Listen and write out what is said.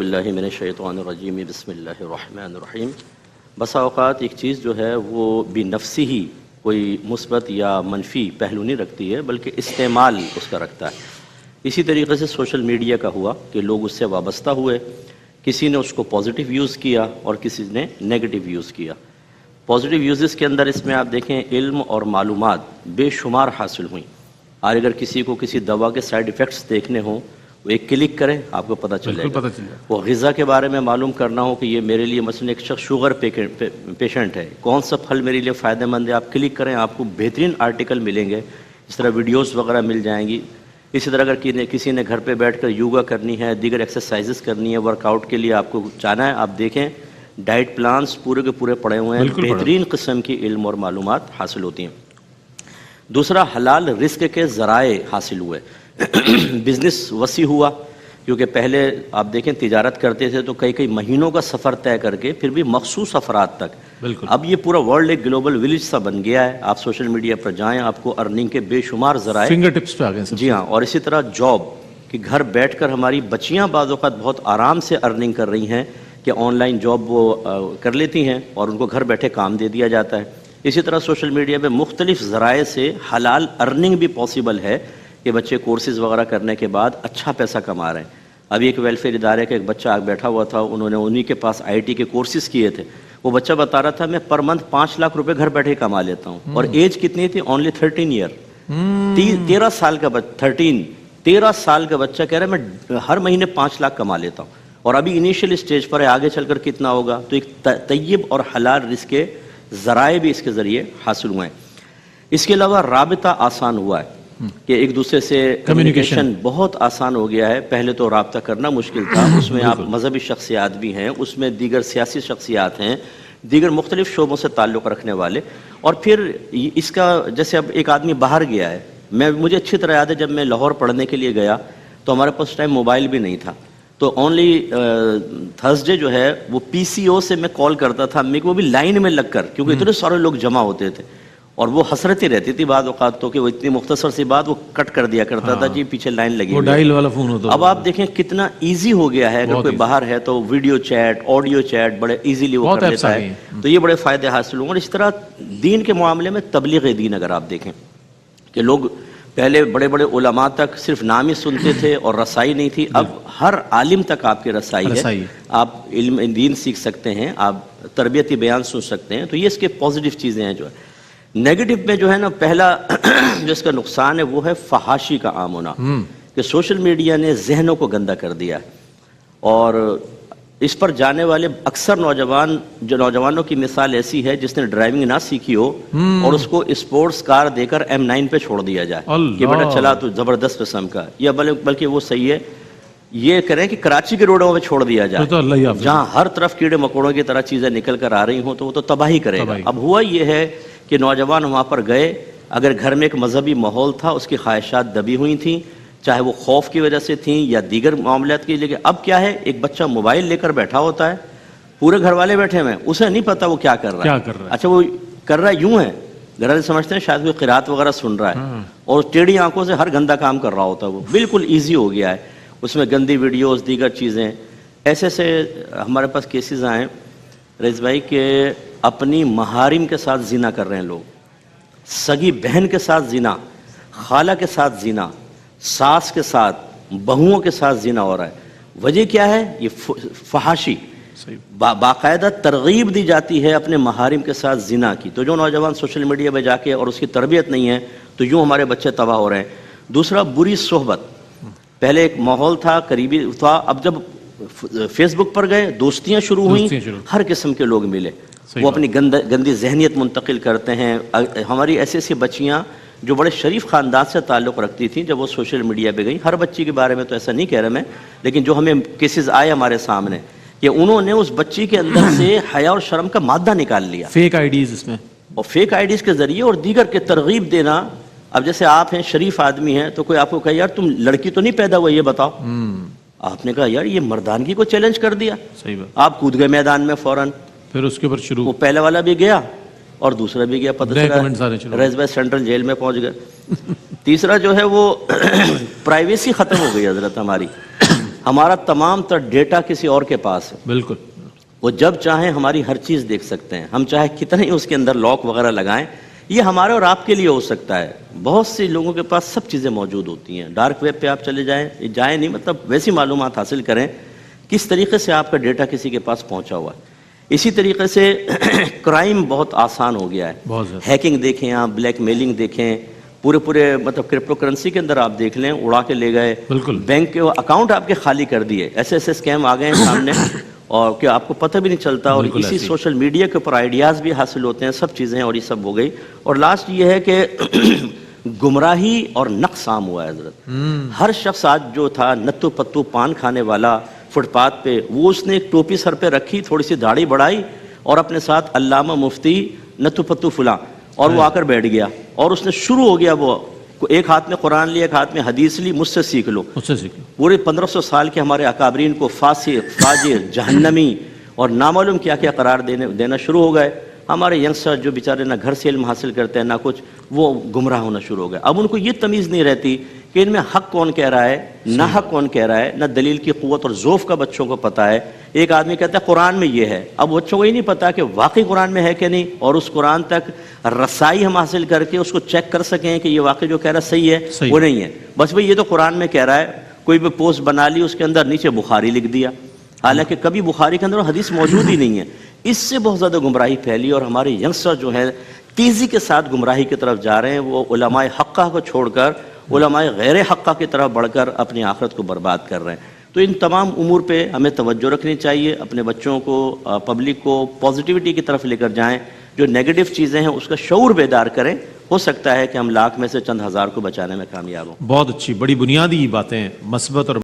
باللہ من الشیطان الرجیم بسم اللہ الرحمن الرحیم۔ بسا اوقات ایک چیز جو ہے وہ بھی نفسی ہی کوئی مثبت یا منفی پہلو نہیں رکھتی ہے، بلکہ استعمال اس کا رکھتا ہے۔ اسی طریقے سے سوشل میڈیا کا ہوا کہ لوگ اس سے وابستہ ہوئے، کسی نے اس کو پازیٹیو یوز کیا اور کسی نے نیگیٹو یوز کیا۔ پازیٹیو یوزز کے اندر اس میں آپ دیکھیں علم اور معلومات بے شمار حاصل ہوئیں، اور اگر کسی کو کسی دوا کے سائیڈ ایفیکٹس دیکھنے ہوں وہ ایک کلک کریں آپ کو پتہ چلے گا۔ وہ غذا کے بارے میں معلوم کرنا ہو کہ یہ میرے لیے مثلا ایک شخص شوگر پیشنٹ ہے، کون سا پھل میرے لیے فائدہ مند ہے، آپ کلک کریں آپ کو بہترین آرٹیکل ملیں گے، اس طرح ویڈیوز وغیرہ مل جائیں گی۔ اسی طرح اگر کسی نے گھر پہ بیٹھ کر یوگا کرنی ہے، دیگر ایکسرسائزز کرنی ہے، ورک آؤٹ کے لیے آپ کو جانا ہے، آپ دیکھیں ڈائٹ پلانس پورے کے پورے پڑے ہوئے ہیں، بہترین قسم کی علم اور معلومات حاصل ہوتی ہیں۔ دوسرا، حلال رزق کے ذرائع حاصل ہوئے، بزنس وسیع ہوا، کیونکہ پہلے آپ دیکھیں تجارت کرتے تھے تو کئی مہینوں کا سفر طے کر کے پھر بھی مخصوص افراد تک، اب یہ پورا ورلڈ ایک گلوبل ولیج سا بن گیا ہے۔ آپ سوشل میڈیا پر جائیں آپ کو ارننگ کے بے شمار ذرائع فنگر ٹپس پہ آ گئے۔ جی ہاں، اور اسی طرح جاب کہ گھر بیٹھ کر ہماری بچیاں بعض اوقات بہت آرام سے ارننگ کر رہی ہیں کہ آن لائن جاب وہ کر لیتی ہیں اور ان کو گھر بیٹھے کام دے دیا جاتا ہے۔ اسی طرح سوشل میڈیا پہ مختلف ذرائع سے حلال ارننگ بھی پاسبل ہے کہ بچے کورسز وغیرہ کرنے کے بعد اچھا پیسہ کما رہے ہیں۔ ابھی ایک ویلفیئر ادارے کا ایک بچہ بیٹھا ہوا تھا، انہیں کے پاس IT کے کورسز کیے تھے، وہ بچہ بتا رہا تھا میں پر منتھ 5 لاکھ روپے گھر بیٹھے کما لیتا ہوں، اور ایج کتنی تھی؟ اونلی 13 ایئر، 13 سال کا 13 سال کا بچہ کہہ رہا ہے میں ہر مہینے 5 لاکھ کما لیتا ہوں، اور ابھی انیشیل اسٹیج پر ہے، آگے چل کر کتنا ہوگا۔ تو ایک طیب اور حلال رزق کے ذرائع بھی اس کے ذریعے حاصل ہوئے ہیں۔ اس کے علاوہ رابطہ آسان ہوا ہے کہ ایک دوسرے سے کمیونیکیشن بہت آسان ہو گیا ہے۔ پہلے تو رابطہ کرنا مشکل تھا، اس میں آپ مذہبی شخصیات بھی ہیں، اس میں دیگر سیاسی شخصیات ہیں، دیگر مختلف شعبوں سے تعلق رکھنے والے، اور پھر اس کا جیسے اب ایک آدمی باہر گیا ہے، مجھے اچھی طرح یاد ہے جب میں لاہور پڑھنے کے لیے گیا تو ہمارے پاس ٹائم موبائل بھی نہیں تھا، تو اونلی تھرسڈے جو ہے وہ PCO سے میں کال کرتا تھا امی کو، وہ بھی لائن میں لگ کر، کیونکہ اتنے سارے لوگ جمع ہوتے تھے، اور وہ حسرت ہی رہتی تھی بعض اوقات تو کہ وہ اتنی مختصر سی بات وہ کٹ کر دیا کرتا تھا، جی پیچھے لائن لگی ہوئی ہے۔ ڈائل والا فون ہوتا ہے۔ اب آپ دیکھیں کتنا ایزی ہو گیا ہے، اگر کوئی باہر ہے تو ویڈیو چیٹ، آڈیو چیٹ بڑے ایزیلی وہ کر لیتا ہے، تو یہ بڑے فائدے حاصل ہوں گے۔ اور اس طرح دین کے معاملے میں تبلیغ دین اگر آپ دیکھیں کہ لوگ پہلے بڑے بڑے علماء تک صرف نام ہی سنتے تھے اور رسائی نہیں تھی، اب ہر عالم تک آپ کی رسائی ہے، آپ علم دین سیکھ سکتے ہیں، آپ تربیتی بیان سن سکتے ہیں، تو یہ اس کے پازیٹیو چیزیں ہیں۔ جو ہے نیگیٹو میں جو ہے نا، پہلا جو اس کا نقصان ہے وہ ہے فحاشی کا عام ہونا، کہ سوشل میڈیا نے ذہنوں کو گندا کر دیا، اور اس پر جانے والے اکثر نوجوانوں کی مثال ایسی ہے جس نے ڈرائیونگ نہ سیکھی ہو اور اس کو اسپورٹس کار دے کر M9 پہ چھوڑ دیا جائے کہ بیٹا چلا تو زبردست قسم کا، یا بلکہ وہ صحیح ہے یہ کریں کہ کراچی کے روڈوں پہ چھوڑ دیا جائے جہاں ہر طرف کیڑے مکوڑوں کی طرح چیزیں نکل کر آ رہی ہوں، تو وہ تو تباہی کرے گا۔ اب ہوا یہ ہے کہ نوجوان وہاں پر گئے، اگر گھر میں ایک مذہبی ماحول تھا اس کی خواہشات دبی ہوئی تھیں، چاہے وہ خوف کی وجہ سے تھیں یا دیگر معاملات کی، لیکن اب کیا ہے، ایک بچہ موبائل لے کر بیٹھا ہوتا ہے، پورے گھر والے بیٹھے ہوئے ہیں، اسے نہیں پتا وہ کیا کر رہا ہے۔ اچھا وہ کر رہا ہے یوں ہے، گھر والے سمجھتے ہیں شاید وہ قرات وغیرہ سن رہا ہے، اور ٹیڑھی آنکھوں سے ہر گندا کام کر رہا ہوتا ہے، وہ بالکل ایزی ہو گیا ہے، اس میں گندی ویڈیوز دیگر چیزیں۔ ایسے سے ہمارے پاس کیسز آئیں رئیس بھائی کہ اپنی محارم کے ساتھ زنا کر رہے ہیں لوگ، سگی بہن کے ساتھ زنا، خالہ کے ساتھ زنا، ساس کے ساتھ، بہوؤں کے ساتھ زنا ہو رہا ہے۔ وجہ کیا ہے؟ یہ فحاشی، باقاعدہ ترغیب دی جاتی ہے اپنے محارم کے ساتھ زنا کی، تو جو نوجوان سوشل میڈیا پہ جا کے اور اس کی تربیت نہیں ہے تو یوں ہمارے بچے تباہ ہو رہے ہیں۔ دوسرا، بری صحبت، پہلے ایک ماحول تھا قریبی تھا، اب جب فیس بک پر گئے دوستیاں شروع ہوئیں، ہر قسم کے لوگ ملے، وہ اپنی گندی ذہنیت منتقل کرتے ہیں۔ ہماری ایسی بچیاں جو بڑے شریف خاندان سے تعلق رکھتی تھیں، جب وہ سوشل میڈیا پہ گئیں، ہر بچی کے بارے میں تو ایسا نہیں کہہ رہا میں، لیکن جو ہمیں کیسز آئے ہمارے سامنے کہ انہوں نے اس بچی کے اندر سے حیا اور شرم کا مادہ نکال لیا، فیک آئیڈیز اس میں، اور فیک آئیڈیز کے ذریعے اور دیگر کے ترغیب دینا۔ اب جیسے آپ ہیں شریف آدمی ہیں تو کوئی آپ کو کہے یار تم لڑکی تو نہیں پیدا ہوا یہ بتاؤ، آپ نے کہا یار یہ مردانگی کو چیلنج کر دیا، صحیح بات، آپ کود گئے میدان میں فوراً، پھر اس کے اوپر شروع، وہ پہلے والا بھی گیا اور دوسرا بھی گیا، پتہ چلا ریز بائی سینٹرل جیل میں پہنچ گئے۔ تیسرا جو ہے وہ پرائیویسی ختم ہو گئی حضرت ہماری، ہمارا تمام تر ڈیٹا کسی اور کے پاس ہے، بالکل وہ جب چاہیں ہماری ہر چیز دیکھ سکتے ہیں، ہم چاہے کتنے ہی اس کے اندر لاک وغیرہ لگائیں، یہ ہمارے اور آپ کے لیے ہو سکتا ہے۔ بہت سے لوگوں کے پاس سب چیزیں موجود ہوتی ہیں، ڈارک ویب پہ آپ چلے جائیں نہیں، مطلب ویسی معلومات حاصل کریں کس طریقے سے آپ کا ڈیٹا کسی کے پاس پہنچا ہوا ہے۔ اسی طریقے سے کرائم بہت آسان ہو گیا ہے، بہت زیادہ۔ ہیکنگ دیکھیں آپ، بلیک میلنگ دیکھیں، پورے مطلب کرپٹو کرنسی کے اندر آپ دیکھ لیں، اڑا کے لے گئے، بالکل بینک کے اکاؤنٹ آپ کے خالی کر دیے، ایسے اسکیم آ گئے ہیں سامنے اور کہ آپ کو پتہ بھی نہیں چلتا، اور اسی سوشل میڈیا کے اوپر آئیڈیاز بھی حاصل ہوتے ہیں، سب چیزیں، اور یہ سب ہو گئی۔ اور لاسٹ یہ ہے کہ گمراہی اور نقص عام ہوا ہے حضرت۔ ہر شخص آج جو تھا نتو پتو پان کھانے والا فٹ پاتھ پہ، وہ اس نے ایک ٹوپی سر پہ رکھی، تھوڑی سی داڑھی بڑھائی اور اپنے ساتھ علامہ مفتی نتو پتو فلاں، اور وہ آ کر بیٹھ گیا اور اس نے شروع ہو گیا، وہ ایک ہاتھ میں قرآن لی، ایک ہاتھ میں حدیث لی، مجھ سے سیکھ لو۔ پورے 1500 سال کے ہمارے اکابرین کو فاسق، فاجر، جہنمی اور نامعلوم کیا کیا قرار دینا شروع ہو گئے۔ ہمارے ینگسٹر جو بیچارے نہ گھر سے علم حاصل کرتے ہیں نہ کچھ، وہ گمراہ ہونا شروع ہو گئے۔ اب ان کو یہ تمیز نہیں رہتی کہ ان میں حق کون کہہ رہا ہے، نہ حق کون کہہ رہا ہے، نہ دلیل کی قوت اور ذوف کا بچوں کو پتہ ہے۔ ایک آدمی کہتا ہے قرآن میں یہ ہے، اب بچوں کو یہ نہیں پتا کہ واقعی قرآن میں ہے کہ نہیں، اور اس قرآن تک رسائی ہم حاصل کر کے اس کو چیک کر سکیں کہ یہ واقعی جو کہہ رہا ہے صحیح ہے، وہ نہیں ہے۔ بس بھئی یہ تو قرآن میں کہہ رہا ہے، کوئی بھی پوسٹ بنا لی، اس کے اندر نیچے بخاری لکھ دیا، حالانکہ کبھی بخاری کے اندر حدیث موجود ہی نہیں ہے۔ اس سے بہت زیادہ گمراہی پھیلی، اور ہمارے ینگسٹر جو ہیں تیزی کے ساتھ گمراہی کی طرف جا رہے ہیں، وہ علماء حقہ کو چھوڑ کر علماء غیر حقہ کی طرف بڑھ کر اپنی آخرت کو برباد کر رہے ہیں۔ تو ان تمام امور پہ ہمیں توجہ رکھنی چاہیے، اپنے بچوں کو، پبلک کو پازیٹیوٹی کی طرف لے کر جائیں، جو نیگیٹو چیزیں ہیں اس کا شعور بیدار کریں، ہو سکتا ہے کہ ہم لاکھ میں سے چند ہزار کو بچانے میں کامیاب ہوں۔ بہت اچھی، بڑی بنیادی باتیں، مثبت اور